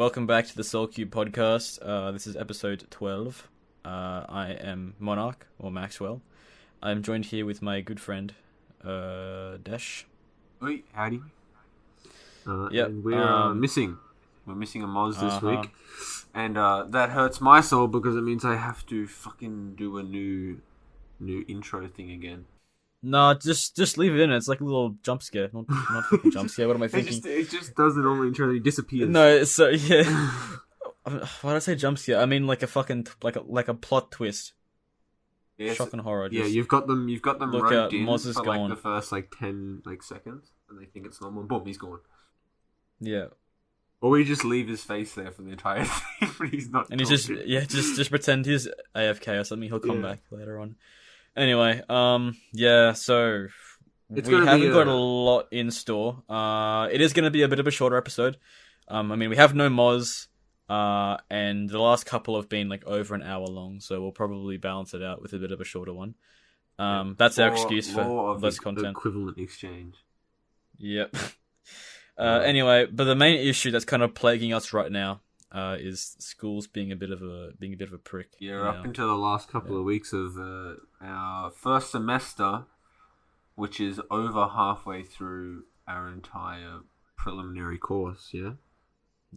welcome back to the Soulcube podcast. This is episode 12. I am Monarch, or Maxwell. I'm joined here with my good friend, Dash. Oi, howdy. Yep. And we're missing. We're missing a Moz this week. And that hurts my soul because it means I have to fucking do a new intro thing again. No, just leave it in. It's like a little jump scare. Not fucking jump scare. What am I thinking? It just does the normal intro and it disappears. No, so yeah. Why did I say jump scare? I mean like a fucking like a plot twist. Yes. Shock and horror. Yeah, you've got them look roped out, in Moz is for gone. like the first 10 seconds, and they think it's normal. And boom, he's gone. Yeah. Or we just leave his face there for the entire thing, but he's not. And he's just pretend he's AFK or something. He'll come back later on. Anyway, so we haven't got a lot in store. It is going to be a bit of a shorter episode. I mean, we have no Moz, and the last couple have been like over an hour long, so we'll probably balance it out with a bit of a shorter one. That's our excuse for less content. Equivalent exchange. Yep. Anyway, but the main issue that's kind of plaguing us right now is schools being a bit of a prick. Yeah, up until the last couple of weeks of our first semester, which is over halfway through our entire preliminary course. Yeah.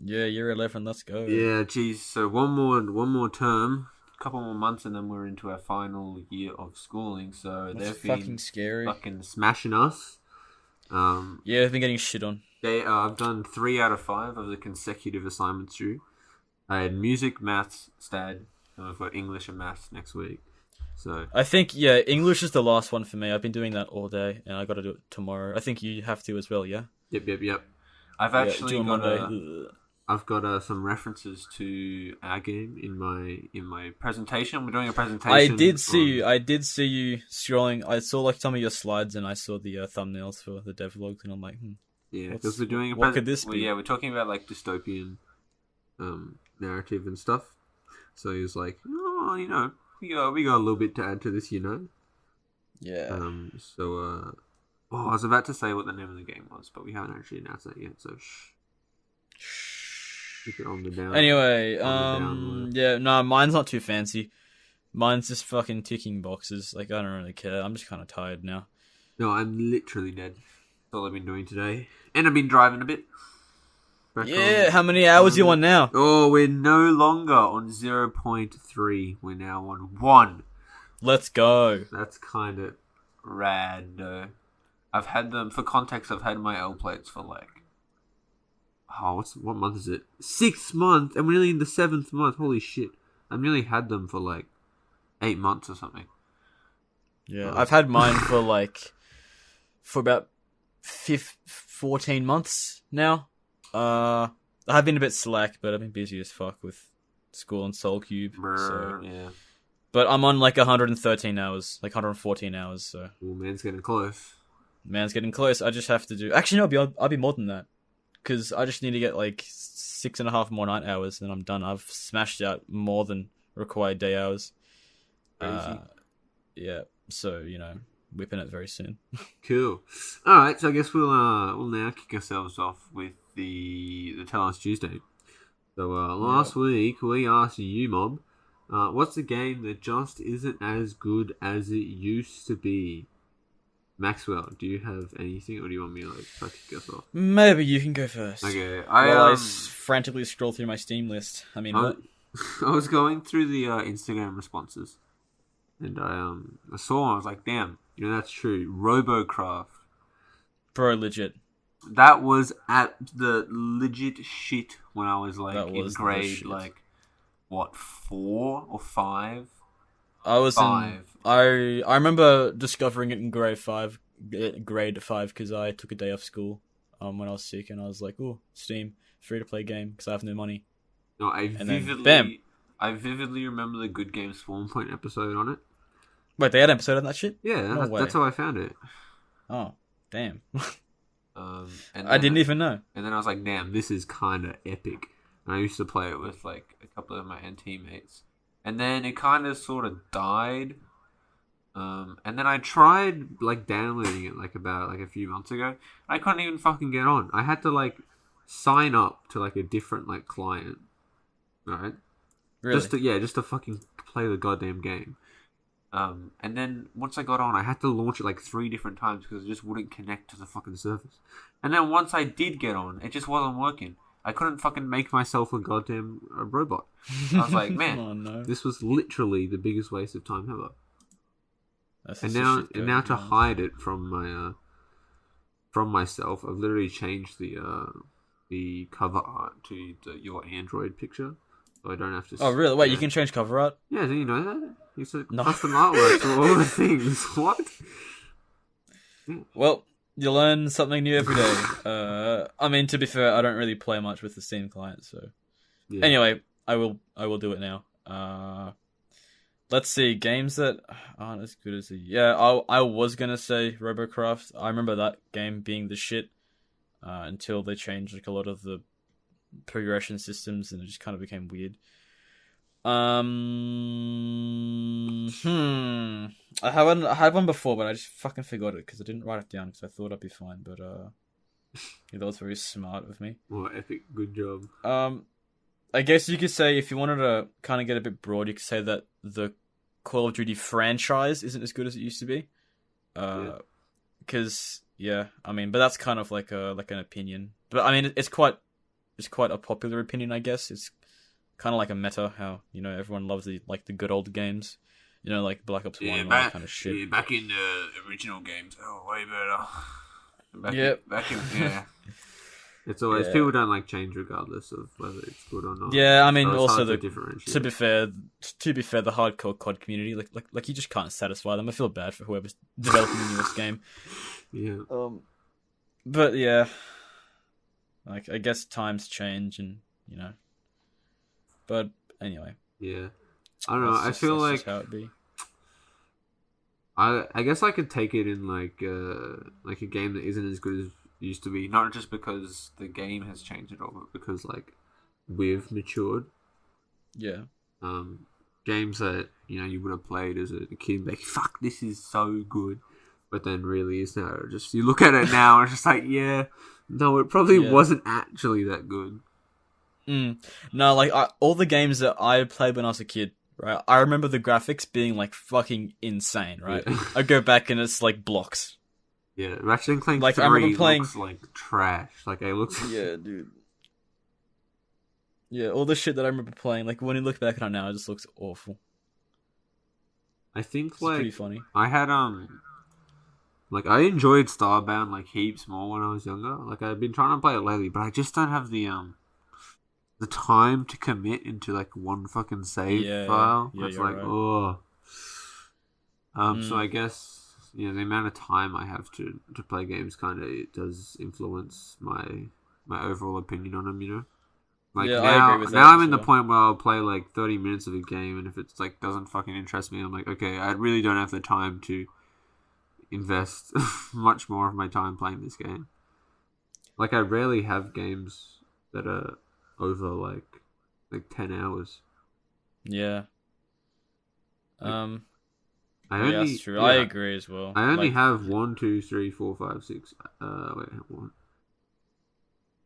Yeah, year 11. Let's go. Yeah, geez. So one more term, a couple more months, and then we're into our final year of schooling. So that's they've been fucking scary. Fucking smashing us. Yeah, they've been getting shit on. I've done 3 out of 5 of the consecutive assignments due. I had music, maths, stat, and I've got English and maths next week. So I think English is the last one for me. I've been doing that all day, and I got to do it tomorrow. I think you have to as well, yeah. Yep. I've actually got some references to our game in my presentation. We're doing a presentation. I did see you scrolling. I saw like some of your slides, and I saw the thumbnails for the devlogs, and I'm like, yeah, because we're doing what could this be? Yeah, we're talking about like dystopian narrative and stuff. So he was like, oh, we got a little bit to add to this, Yeah. I was about to say what the name of the game was, but we haven't actually announced that yet. So keep it on the down. Anyway, mine's not too fancy. Mine's just fucking ticking boxes. Like I don't really care. I'm just kind of tired now. No, I'm literally dead. That's all I've been doing today, and I've been driving a bit. How many hours you on now? Oh, we're no longer on 0.3. We're now on 1. Let's go. That's kind of rad, though. I've had them, for context, I've had my L plates for like... Oh, what month is it? 6th month, and we're nearly in the 7th month. Holy shit. I've nearly had them for like 8 months or something. Yeah, I've had mine for about 14 months now. I've been a bit slack, but I've been busy as fuck with school and Soulcube. Yeah. But I'm on like 113 hours, like 114 hours. So. Well, man's getting close. Man's getting close. I just have to do. Actually, no, I'll be more than that, because I just need to get like 6.5 more night hours, and I'm done. I've smashed out more than required day hours. Crazy. Yeah. So whipping it very soon. Cool. All right, so I guess we'll now kick ourselves off with the Tell Us Tuesday. So last week we asked you, Mob, what's a game that just isn't as good as it used to be? Maxwell, do you have anything, or do you want me to kick us off? Maybe you can go first. Okay, I frantically scroll through my Steam list. I mean, what? I was going through the Instagram responses, and I saw. I was like, "Damn, that's true." RoboCraft, bro, legit. That was at the legit shit when I was in grade 4 or 5. I was 5. I remember discovering it in grade 5 because I took a day off school when I was sick, and I was like, "Oh, Steam, free to play game," because I have no money. No, I vividly remember the Good Game Spawn Point episode on it. Wait, they had an episode on that shit? Yeah, that's how I found it. Oh, damn. I didn't even know. And then I was like, "Damn, this is kind of epic." And I used to play it with like a couple of my teammates. And then it kind of sort of died. And then I tried downloading it about a few months ago. I couldn't even fucking get on. I had to sign up to like a different like client, right? Really? Just to fucking play the goddamn game. And then once I got on, I had to launch it like 3 different times because it just wouldn't connect to the fucking service. And then once I did get on, it just wasn't working. I couldn't fucking make myself a goddamn robot. I was like, man, Oh, no. this was literally the biggest waste of time ever. That's And just a now, shit and go, now to to be honest. hide it from myself, I've literally changed the cover art to your Android picture, so I don't have to. Oh, really? Wait, yeah. you can change cover art? Yeah, do you know that? It's a No. custom artwork for all the things. What? Well, you learn something new every day. I mean, to be fair, I don't really play much with the Steam client, so... Yeah. Anyway, I will do it now. Let's see, games that aren't as good as the... Yeah, I was gonna say Robocraft. I remember that game being the shit, until they changed like a lot of the progression systems, and it just kind of became weird. I had one before, but I just fucking forgot it because I didn't write it down because I thought I'd be fine. But yeah, that was very smart of me. Well, epic, good job. I guess you could say if you wanted to kind of get a bit broad, you could say that the Call of Duty franchise isn't as good as it used to be. Because I mean, but that's kind of like an opinion. But I mean, it's quite a popular opinion, I guess. It's kind of like a meta, how, you know, everyone loves the good old games, you know, like Black Ops 1 and all that kind of shit. Yeah, back in the original games, way better. Yeah. It's always people don't like change regardless of whether it's good or not. Yeah, I mean, so also to differentiate. to be fair, the hardcore COD community, like you just can't satisfy them. I feel bad for whoever's developing the newest game. Yeah. But yeah, like I guess times change, and you know. But anyway. Yeah. I don't know. I feel like how it be. I guess I could take it in like a game that isn't as good as it used to be. Not just because the game has changed at all, but because like we've matured. Yeah. Games that, you know, you would have played as a kid, like, fuck, this is so good. But then really is now just, you look at it now and it's just like, yeah, no, it probably wasn't actually that good. No, like all the games that I played when I was a kid, right? I remember the graphics being like fucking insane, right? Yeah. I go back and it's like blocks. Yeah, Ratchet and Clank Like, 3 I remember playing... looks like trash. Like, it looks... Yeah, dude. Yeah, all the shit that I remember playing, like when you look back on it now, it just looks awful. I think It's like pretty funny. I had like I enjoyed Starbound like heaps more when I was younger. Like I've been trying to play it lately, but I just don't have the time to commit into like one fucking save file. Yeah, It's you're like right. oh. So I guess, you know, the amount of time I have to play games kind of does influence my overall opinion on them. You know, like Yeah, now, I agree with that now I'm as in the well. point where I'll play like 30 minutes of a game, and if it's like doesn't fucking interest me, I'm like, okay, I really don't have the time to invest much more of my time playing this game. Like I rarely have games that are over like 10 hours. Yeah. I that's true. I agree as well. I only Like, have 1, 2, 3, 4, 5, 6. Wait, one.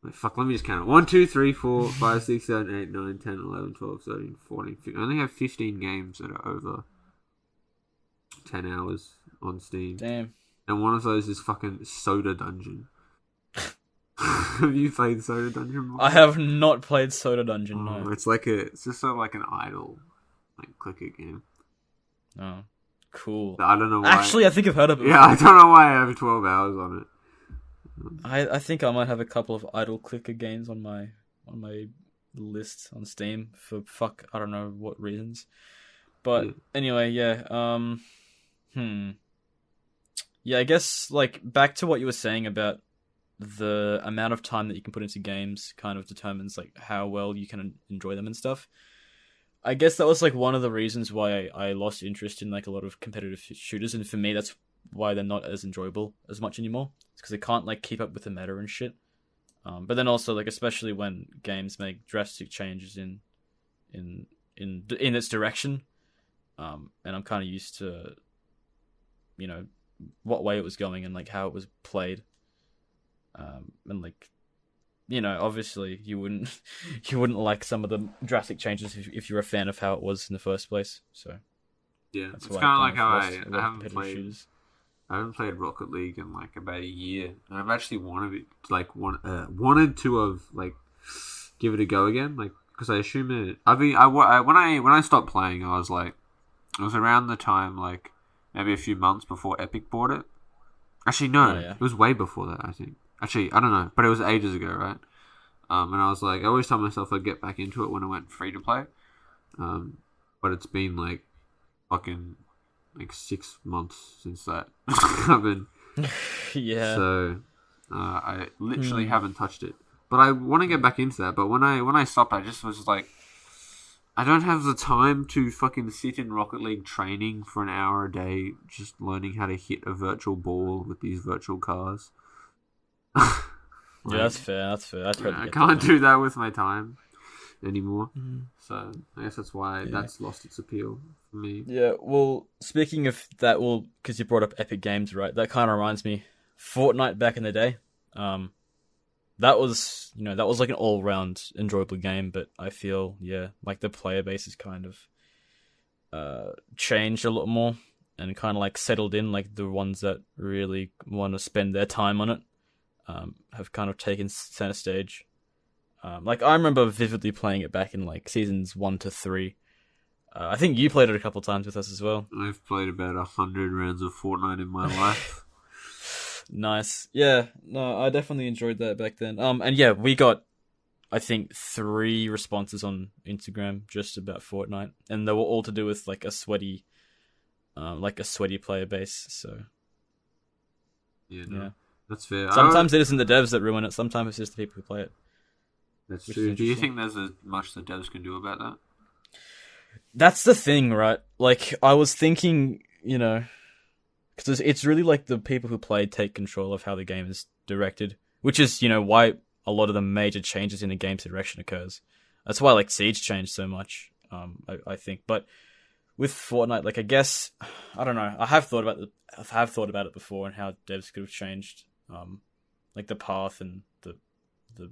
Wait, fuck, let me just count it. 1, 2, 3, 4, 5, 6, 7, 8, 9, 10, 11, 12, 13, 14, 15. I only have 15 games that are over 10 hours on Steam. damn. And one of those is fucking Soda Dungeon. Have you played Soda Dungeon before? I have not played Soda Dungeon, Oh, no. it's just sort of like an idle, like, clicker game. Oh, cool. I don't know why. Actually, I think I've heard of it. Yeah, I don't know why I have 12 hours on it. I think I might have a couple of idle clicker games on my list on Steam for I don't know what reasons. But anyway, yeah. Yeah, I guess like back to what you were saying about the amount of time that you can put into games kind of determines like how well you can enjoy them and stuff. I guess that was like one of the reasons why I lost interest in like a lot of competitive shooters, and for me that's why they're not as enjoyable as much anymore. It's because they can't like keep up with the meta and shit. But then also like especially when games make drastic changes in its direction, and I'm kind of used to, you know, what way it was going and like how it was played, and like obviously you wouldn't you wouldn't like some of the drastic changes if you're a fan of how it was in the first place. So yeah, that's it's why kind of like I've how lost a lot I of haven't competitive played. shooters. I haven't played Rocket League in like about a year, and I've actually wanted to have like give it a go again, like because I assume it. When I stopped playing, I was like, it was around the time like maybe a few months before Epic bought it. Actually, no, Oh yeah. it was way before that. I think. Actually, I don't know, but it was ages ago, right? And I was like, I always tell myself I'd get back into it when it went free to play. But it's been like fucking like 6 months since that. I've been Yeah. so I literally haven't touched it. But I want to get back into that. But when I stopped, I just was like, I don't have the time to fucking sit in Rocket League training for an hour a day, just learning how to hit a virtual ball with these virtual cars. Yeah, that's fair. That's fair. I totally I get can't that. do that with my time anymore. Mhm. So I guess that's why that's lost its appeal for me. Yeah, well, speaking of that, well, because you brought up Epic Games, right? That kind of reminds me, Fortnite back in the day. That was, that was like an all-round enjoyable game, but I feel, like the player base has kind of changed a lot more and kind of like settled in, like the ones that really want to spend their time on it have kind of taken center stage. Like I remember vividly playing it back in like seasons 1 to 3. I think you played it a couple times with us as well. I've played about 100 rounds of Fortnite in my life. Nice. Yeah, no, I definitely enjoyed that back then. And yeah, we got, I think, 3 responses on Instagram just about Fortnite, and they were all to do with like a sweaty player base. So Yeah, that's fair. Sometimes it isn't the devs that ruin it. Sometimes it's just the people who play it. That's true. Do you think there's as much the devs can do about that? That's the thing, right? Like, I was thinking, because it's really like the people who play take control of how the game is directed, which is, why a lot of the major changes in the game's direction occurs. That's why, like, Siege changed so much, I think. But with Fortnite, like, I guess, I don't know. I have thought about it before and how devs could have changed, like, the path and the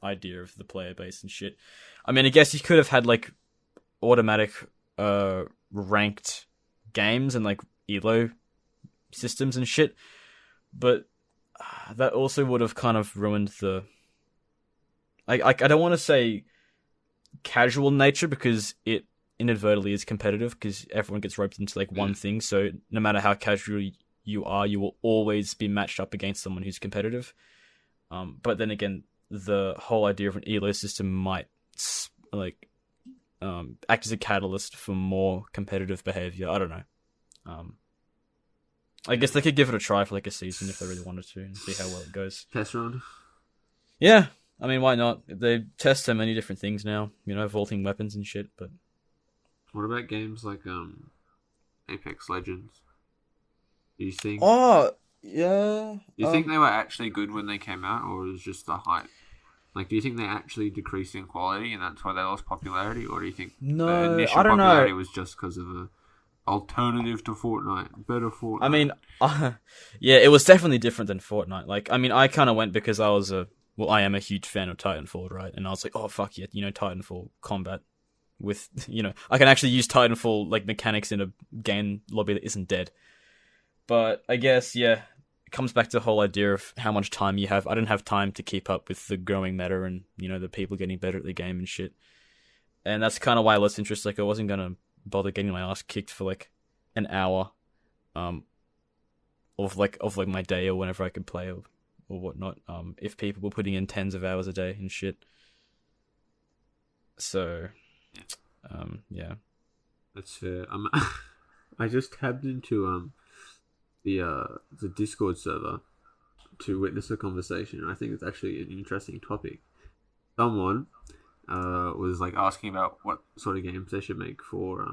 idea of the player base and shit. I mean, I guess you could have had, like, automatic ranked games and like elo systems and shit, but that also would have kind of ruined the I don't want to say casual nature, because it inadvertently is competitive because everyone gets roped into like one thing, so no matter how casual you are, you will always be matched up against someone who's competitive. But then again, the whole idea of an elo system might like act as a catalyst for more competitive behavior. I don't know. I guess they could give it a try for like a season if they really wanted to and see how well it goes. Test run. Yeah, I mean, why not? They test so many different things now, vaulting weapons and shit. But what about games like Apex Legends? Do you think? Oh, yeah. Do you think they were actually good when they came out, or was it just the hype? Like, do you think they actually decreased in quality and that's why they lost popularity, or do you think the initial popularity was just because of the alternative to Fortnite, better Fortnite? I mean, yeah, it was definitely different than Fortnite. Like, I mean, I kind of went because I am a huge fan of Titanfall, right? And I was like, oh fuck yeah, Titanfall combat with, I can actually use Titanfall like mechanics in a game lobby that isn't dead. But I guess, yeah, it comes back to the whole idea of how much time you have. I didn't have time to keep up with the growing meta and, the people getting better at the game and shit. And that's kind of why I lost interest. Like, I wasn't going to bother getting my ass kicked for, like, an hour of my day or whenever I could play or whatnot, if people were putting in tens of hours a day and shit. So, yeah. That's fair. I just tabbed into, the Discord server to witness a conversation, and I think it's actually an interesting topic. Someone was like asking about what sort of games they should make for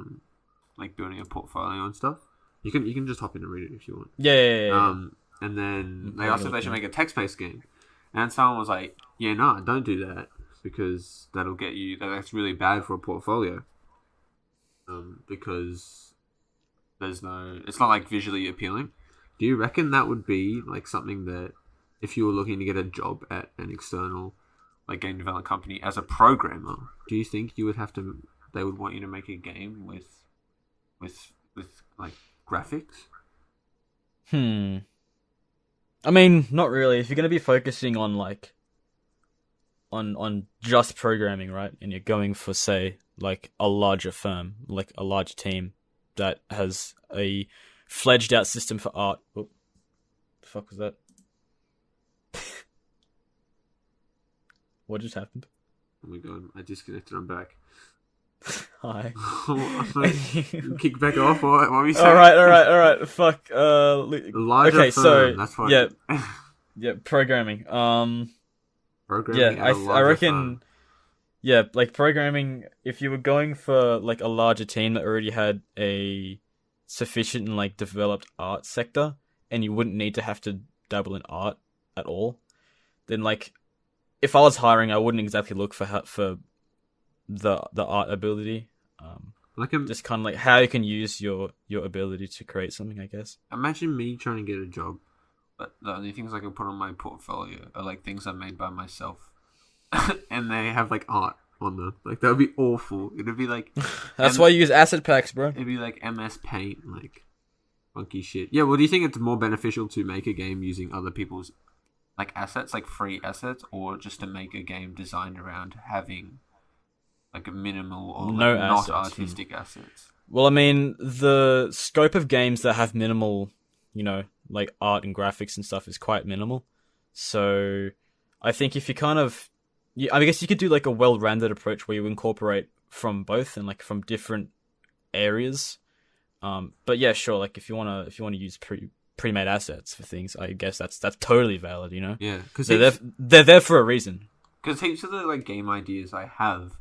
like building a portfolio and stuff. You can just hop in and read it if you want. Yeah. And then they asked if they should make a text-based game, and someone was like, "Yeah, no, don't do that because that's really bad for a portfolio. Because it's not like visually appealing." Do you reckon that would be like something that if you were looking to get a job at an external like game development company as a programmer, do you think you would have to? They would want you to make a game with like graphics? I mean, not really. If you're gonna be focusing on like on just programming, right? And you're going for, say, like a larger firm, like a large team that has a fledged out system for art. Oop, the fuck was that? What just happened? Oh my god, I disconnected. I'm back. Hi. Kick back off. What were you saying? All right. Fuck. Larger okay, firm, so that's what yeah, programming. Programming. Yeah, I reckon. Firm. Yeah, like programming. If you were going for like a larger team that already had a sufficient and like developed art sector, and you wouldn't need to have to dabble in art at all, then like if I was hiring, I wouldn't exactly look for the art ability. Just kind of like how you can use your ability to create something, I guess. Imagine me trying to get a job, but the only things I can put on my portfolio are like things I made by myself, and they have like art on them. Like that would be awful. It'd be like that's why you use asset packs, bro. It'd be like MS Paint, like funky shit. Yeah. Well, do you think it's more beneficial to make a game using other people's like assets, like free assets, or just to make a game designed around having like a minimal or like no not assets, artistic assets? Well, I mean, the scope of games that have minimal, like art and graphics and stuff is quite minimal. So I think if you kind of, I guess you could do like a well-rounded approach where you incorporate from both and like from different areas. But yeah, sure. Like if you wanna use pre-made assets for things, I guess that's totally valid. Yeah, because they're there for a reason. Because heaps of the like game ideas I have,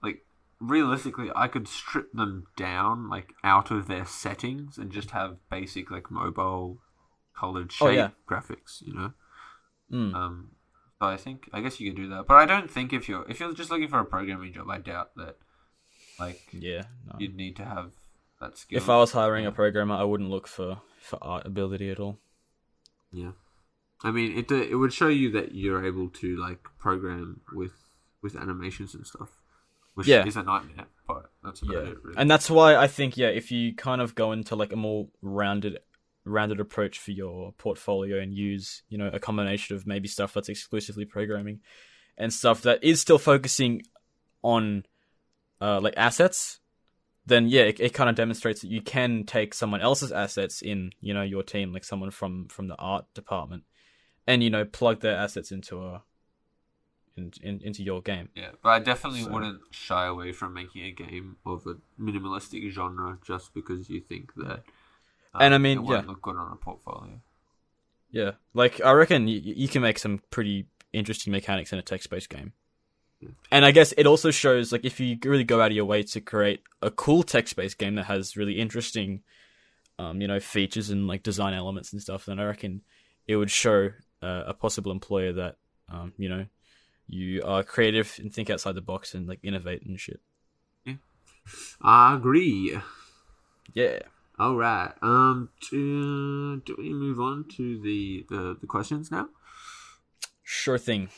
like realistically, I could strip them down like out of their settings and just have basic like mobile colored shape graphics. So I guess you could do that, but I don't think if you're just looking for a programming job, I doubt that. Like, you'd need to have that skill. If I was hiring a programmer, I wouldn't look for art ability at all. Yeah, I mean, it would show you that you're able to like program with animations and stuff, which is a nightmare. But that's about it, really. And that's why I think if you kind of go into like a more rounded approach for your portfolio and use a combination of maybe stuff that's exclusively programming and stuff that is still focusing on like assets, then it kind of demonstrates that you can take someone else's assets in your team, like someone from the art department, and plug their assets into your game. Yeah, but I definitely wouldn't shy away from making a game of a minimalistic genre just because you think that and I mean, it won't look good on a portfolio. Yeah, like I reckon you can make some pretty interesting mechanics in a text-based game. Yeah. And I guess it also shows, like, if you really go out of your way to create a cool text-based game that has really interesting, features and like design elements and stuff, then I reckon it would show a possible employer that, you are creative and think outside the box and like innovate and shit. Yeah, I agree. Yeah. All right. Do we move on to the questions now? Sure thing.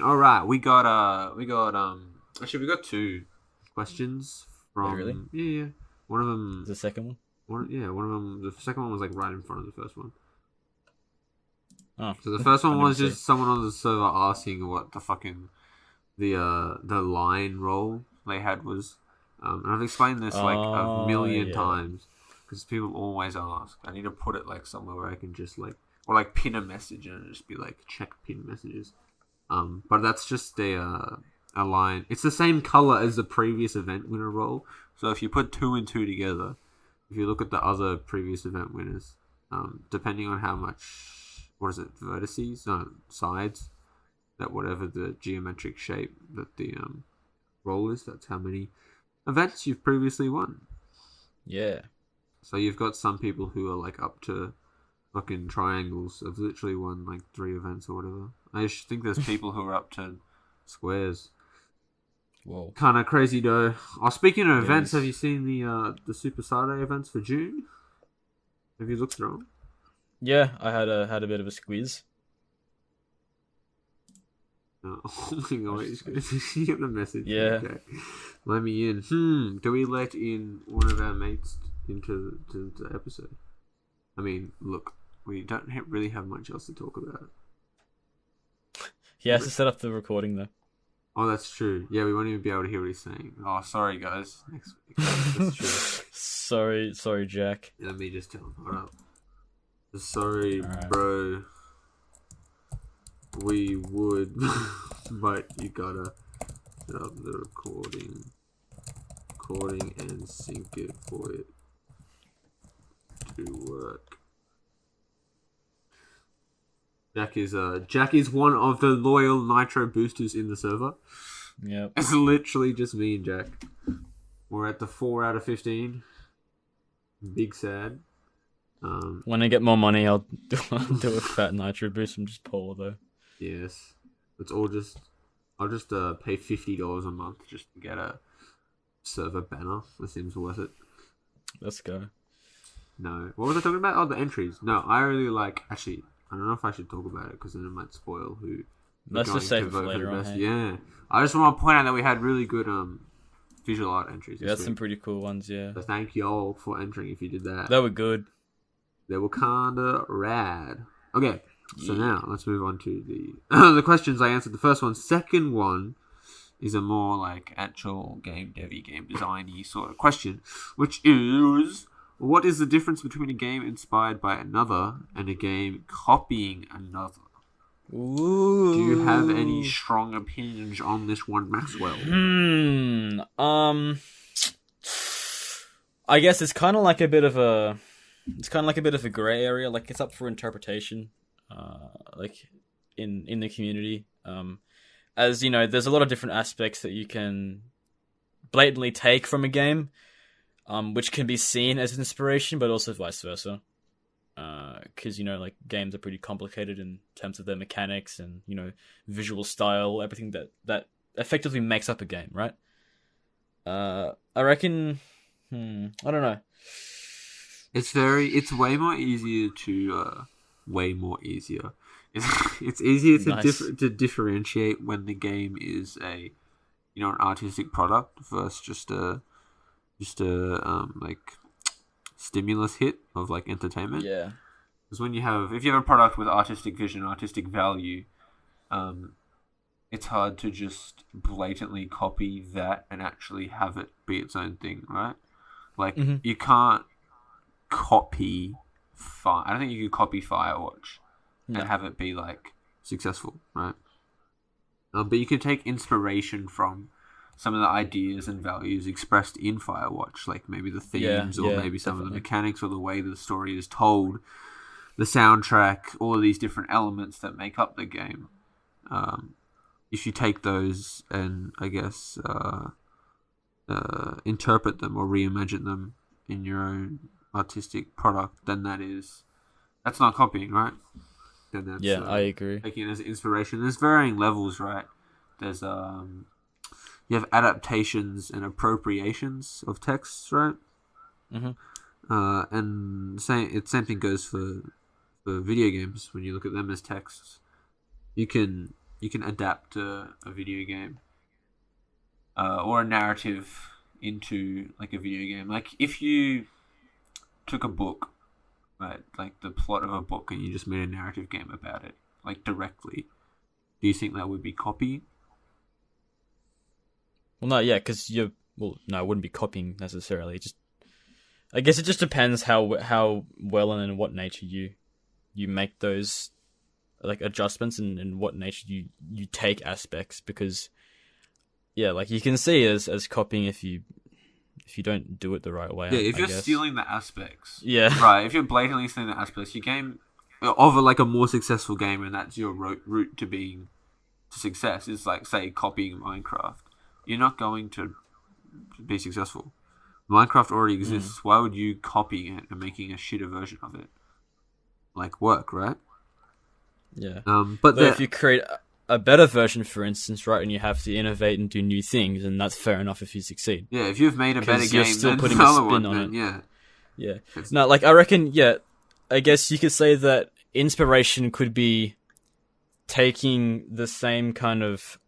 All right. We got actually we got two questions from. Oh, really? Yeah. One of them. The second one. One of them. The second one was like right in front of the first one. Oh. So the first one was just someone on the server asking what the fucking the line roll they had was. And I've explained this like a million times. Because people always ask. I need to put it like somewhere where I can just like, or like pin a message and just be like check pin messages. But that's just a line. It's the same color as the previous event winner roll. So if you put 2 and 2 together, if you look at the other previous event winners, depending on how much, vertices, sides, that whatever the geometric shape that the roll is, that's how many events you've previously won. Yeah. So you've got some people who are like up to fucking triangles. I've literally won like 3 events or whatever. I just think there's people who are up to squares. Whoa. Kind of crazy though. Oh, speaking of events, have you seen the Super Saturday events for June? Have you looked through them? Yeah, I had a bit of a squeeze. Oh my god, he's going to get the message. Yeah. Okay. Let me in. Do we let in one of our mates into the episode? I mean, look, we don't really have much else to talk about. He has to set up the recording, though. Oh, that's true. Yeah, we won't even be able to hear what he's saying. Oh, sorry, guys. Next week. That's true. Sorry, Jack. Let me just tell him. Hold up. Sorry, right. Bro. We would, but you gotta set up the recording and sync it for it to work. Jack is one of the loyal Nitro boosters in the server. Yep. It's literally just me and Jack. We're at the 4 out of 15. Big sad. When I get more money, I'll do a fat Nitro boost. I'm just poor though. Yes, it's all just. I'll just pay $50 a month just to get a server banner. That seems worth it. Let's go. No, what was I talking about? Oh, the entries. No, I really like. Actually, I don't know if I should talk about it because then it might spoil who. Let's just save it for later on. Hey? Yeah, I just want to point out that we had really good visual art entries. Yeah, that's some pretty cool ones. Yeah. So thank you all for entering. If you did that, they were good. They were kinda rad. Okay. So now let's move on to the questions. I answered the first one. Second one is a more like actual game devy, game designy sort of question, which is, what is the difference between a game inspired by another and a game copying another? Ooh. Do you have any strong opinions on this one, Maxwell? I guess it's kind of like a bit of a gray area. Like it's up for interpretation. Like in the community, as you know, there's a lot of different aspects that you can blatantly take from a game, which can be seen as inspiration, but also vice versa. Because you know, like games are pretty complicated in terms of their mechanics and visual style, everything that effectively makes up a game, right? I reckon. I don't know. It's way more easier to. It's easier to Nice. to differentiate when the game is a an artistic product versus just a like stimulus hit of like entertainment. Yeah. Because if you have a product with artistic vision, artistic value, it's hard to just blatantly copy that and actually have it be its own thing, right? Like you can't copy. I don't think you could copy Firewatch and have it be like successful, right? But you can take inspiration from some of the ideas and values expressed in Firewatch, like maybe the themes or maybe some of the mechanics or the way the story is told, the soundtrack, all of these different elements that make up the game. If you take those and I guess interpret them or reimagine them in your own artistic product, then that's not copying, right? Then that's, I agree. Taking it as inspiration. There's varying levels, right? There's you have adaptations and appropriations of texts, right? And same thing goes for video games. When you look at them as texts, you can adapt a video game or a narrative into like a video game. Like if you took a book, right, like the plot of a book, and you just made a narrative game about it, like directly, do you think that would be copy? Well, no, yeah, because no, it wouldn't be copying necessarily. I guess it just depends how well and in what nature you make those like adjustments and in what nature you take aspects, because like you can see as copying if you don't do it the right way. Yeah, if you're guess. stealing the aspects. Yeah. Right, if you're blatantly stealing the aspects, your game of a more successful game, and that's your route to success, is like, say, copying Minecraft. You're not going to be successful. Minecraft already exists. Why would you copy it and making a shitter version of it like work, right? Yeah. But if you create a better version, for instance, right, and you have to innovate and do new things, and that's fair enough if you succeed. Yeah, if you've made a better game, you're still than putting the a other spin one, on then, it. Yeah. No, like I reckon, I guess you could say that inspiration could be taking the same kind of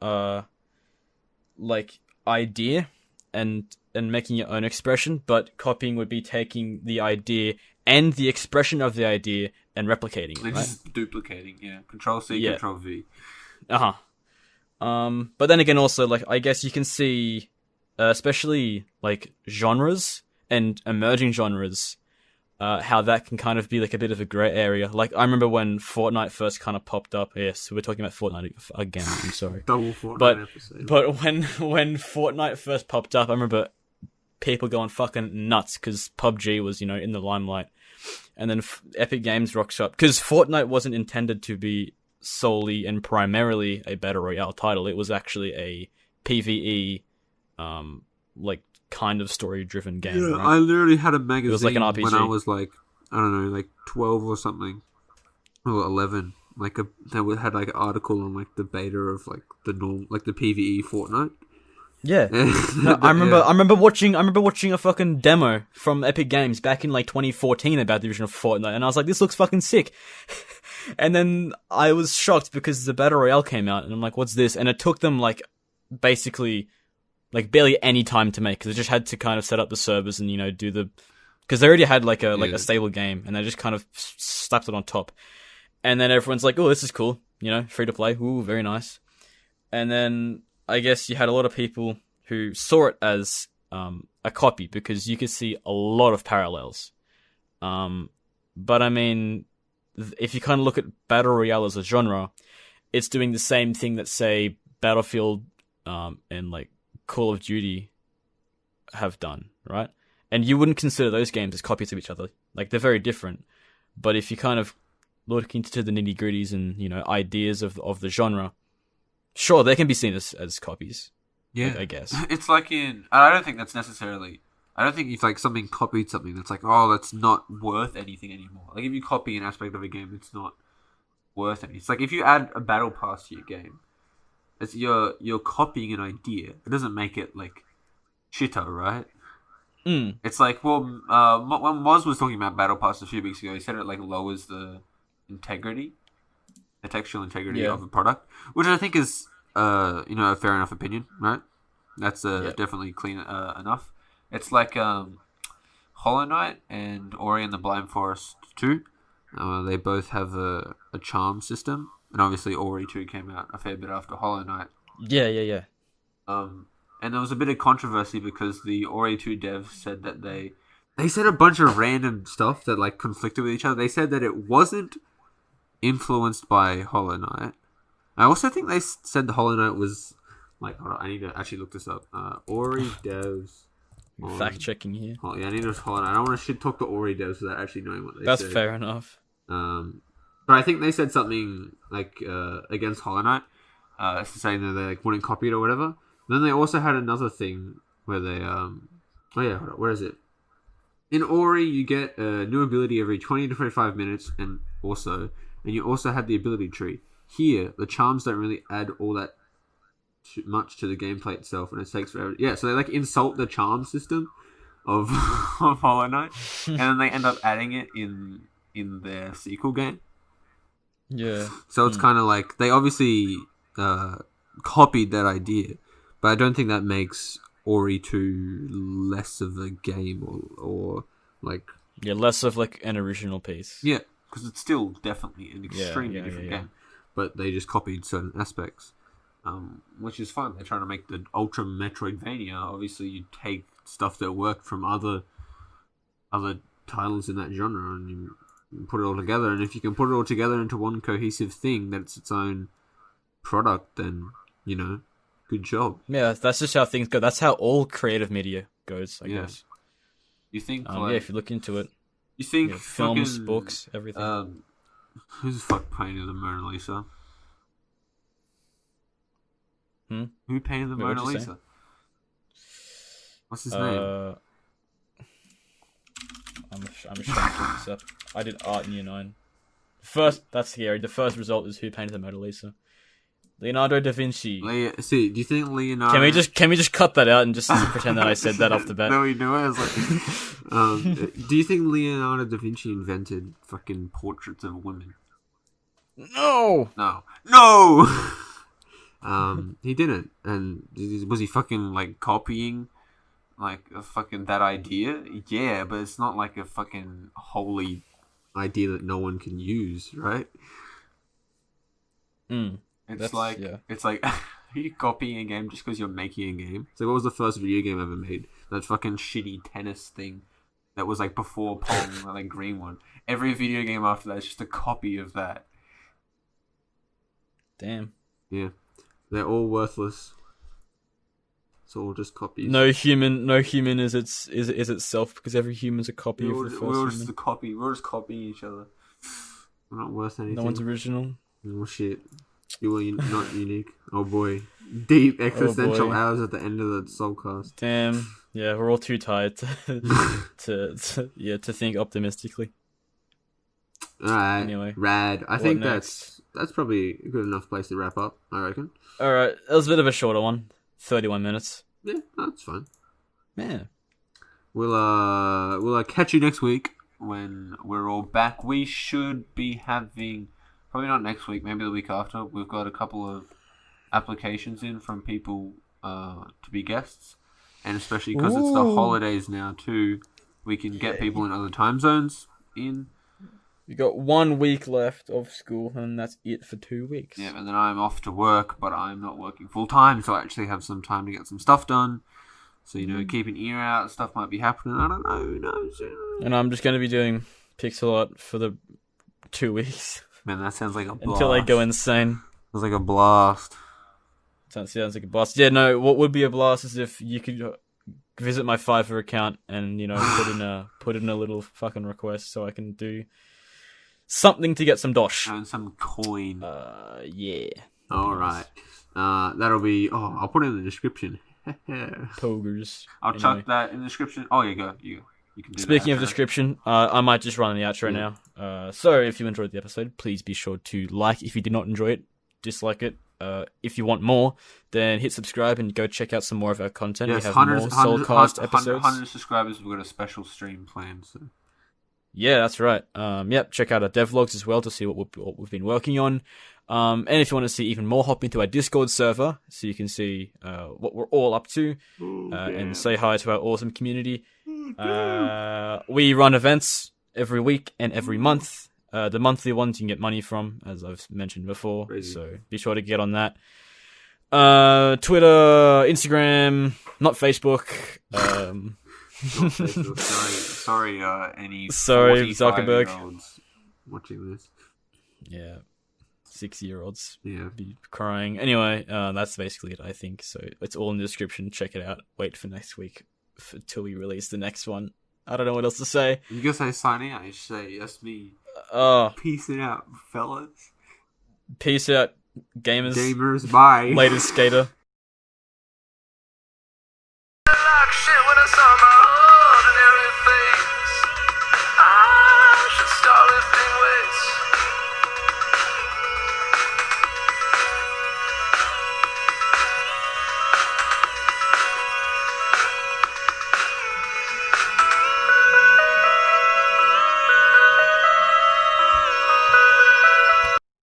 like idea and making your own expression, but copying would be taking the idea and the expression of the idea and replicating it, right? Just duplicating, yeah. Control C, Control V. But then again, also, like, I guess you can see, especially like genres and emerging genres, how that can kind of be like a bit of a grey area. Like, I remember when Fortnite first kind of popped up. Yes, we're talking about Fortnite again. I'm sorry. Double Fortnite episode. But when Fortnite first popped up, I remember people going fucking nuts because PUBG was, in the limelight. And then Epic Games rocks up. Because Fortnite wasn't intended to be solely and primarily a Battle Royale title. It was actually a PvE, like, kind of story-driven game. Yeah, right? I literally had a magazine it was like an RPG. when I was like, I don't know, like 12 or something, or 11. Like that had like an article on like the beta of like the PvE Fortnite. Yeah, no, I remember watching a fucking demo from Epic Games back in like 2014 about the original Fortnite, and I was like, this looks fucking sick. And then I was shocked because the Battle Royale came out, and I'm like, what's this? And it took them like basically like barely any time to make, because they just had to kind of set up the servers and do the, because they already had like a stable game, and they just kind of slapped it on top. And then everyone's like, oh, this is cool, free to play, ooh, very nice. And then I guess you had a lot of people who saw it as a copy, because you could see a lot of parallels. But I mean, if you kind of look at Battle Royale as a genre, it's doing the same thing that, say, Battlefield and like Call of Duty have done, right? And you wouldn't consider those games as copies of each other. Like, they're very different. But if you kind of look into the nitty-gritties and, ideas of the genre, sure, they can be seen as copies. Yeah. I guess. It's like I don't think if like something copied something, that's like, oh, that's not worth anything anymore. Like, if you copy an aspect of a game, it's not worth anything. It's like if you add a battle pass to your game, it's you're copying an idea. It doesn't make it like shitter, right? It's like, well, when Moz was talking about battle pass a few weeks ago, he said it like lowers the textual integrity of a product, which I think is a fair enough opinion, right? That's definitely clean enough. It's like Hollow Knight and Ori and the Blind Forest 2. They both have a charm system, and obviously Ori 2 came out a fair bit after Hollow Knight. Yeah. And there was a bit of controversy because the Ori 2 devs said that they said a bunch of random stuff that like conflicted with each other. They said that it wasn't influenced by Hollow Knight. I also think they said the Hollow Knight was like, hold on, I need to actually look this up. Ori devs. Fact checking here. Oh, yeah, I need to hold on. I don't want to shit talk the Ori devs without actually knowing what they said. That's fair enough. But I think they said something like against Hollow Knight, saying that they like wouldn't copy it or whatever. Then they also had another thing where they hold on, where is it? In Ori, you get a new ability every 20 to 25 minutes, and you also had the ability tree. Here, the charms don't really add all that much to the gameplay itself, and it takes forever. Yeah, so they like insult the charm system of of Hollow Knight, and then they end up adding it in their sequel game. Yeah. So it's kind of like they obviously copied that idea, but I don't think that makes Ori 2 less of a game or like less of like an original piece. Yeah, because it's still definitely an extremely different game, but they just copied certain aspects. Which is fun. They're trying to make the Ultra Metroidvania. Obviously, you take stuff that worked from other titles in that genre and you put it all together. And if you can put it all together into one cohesive thing that's its own product, then, good job. Yeah, that's just how things go. That's how all creative media goes, I guess. You think, if you look into it. You think films, books, everything. Who's the fuck painted the Mona Lisa? Who painted the Mona Lisa? What's his name? I'm just trying to look this up. I did art in year 9. That's scary. The first result is who painted the Mona Lisa. Leonardo da Vinci. Do you think Leonardo? Can we just cut that out and just pretend that I said that off the bat? No, we knew it. I was like, do you think Leonardo da Vinci invented fucking portraits of women? No! No! He didn't. And was he fucking, like, copying, like, a fucking that idea? Yeah, but it's not like a fucking holy idea that no one can use, right? It's like, are you copying a game just because you're making a game? So what was the first video game ever made? That fucking shitty tennis thing that was, like, before Pong, the, like, green one. Every video game after that is just a copy of that. Damn. Yeah. They're all worthless. It's all just copies. No human is itself, because every human's a copy of the first We're all human. just a copy. We're just copying each other. We're not worth anything. No one's original. Oh shit. You are not unique. Oh boy. Deep existential hours at the end of the Soulcast. Damn. Yeah, we're all too tired to think optimistically. Alright. Anyway. Rad. I think that's probably a good enough place to wrap up, I reckon. Alright, that was a bit of a shorter one. 31 minutes. Yeah, that's fine. Yeah. We'll catch you next week when we're all back. We should be having, probably not next week, maybe the week after. We've got a couple of applications in from people to be guests, and especially because it's the holidays now too, we can get people in other time zones in. We got 1 week left of school, and that's it for 2 weeks. Yeah, and then I'm off to work, but I'm not working full time, so I actually have some time to get some stuff done. So, keep an ear out. Stuff might be happening. I don't know. Who knows? And I'm just going to be doing pixel art for the 2 weeks. Man, that sounds like a blast. Until I go insane. Sounds like a blast. Sounds like a blast. Yeah, no, what would be a blast is if you could visit my Fiverr account and, put in a little fucking request so I can do something to get some dosh. And some coin. Yeah. Alright. That'll be... Oh, I'll put it in the description. Pogers. I'll chuck that in the description. Oh, you go. You can do Speaking of description, I might just run the outro now. So if you enjoyed the episode, please be sure to like if you did not enjoy it, dislike it. If you want more, then hit subscribe and go check out some more of our content. Yes, we have more Soulcast episodes. 100 subscribers, we've got a special stream planned. So. Yeah, that's right. Check out our devlogs as well to see what we've been working on. And if you want to see even more, hop into our Discord server so you can see what we're all up to and say hi to our awesome community. We run events every week and every month. The monthly ones you can get money from, as I've mentioned before. Crazy. So be sure to get on that. Twitter, Instagram, not Facebook. Sorry, any Zuckerberg watching this. Yeah, 6-year-olds. Yeah, be crying. Anyway, that's basically it. I think so. It's all in the description. Check it out. Wait for next week till we release the next one. I don't know what else to say. You gonna say signing out? You should say that's me. Peace it out, fellas. Peace out, gamers. Gamers, bye. Later, skater. Like shit when it's summer.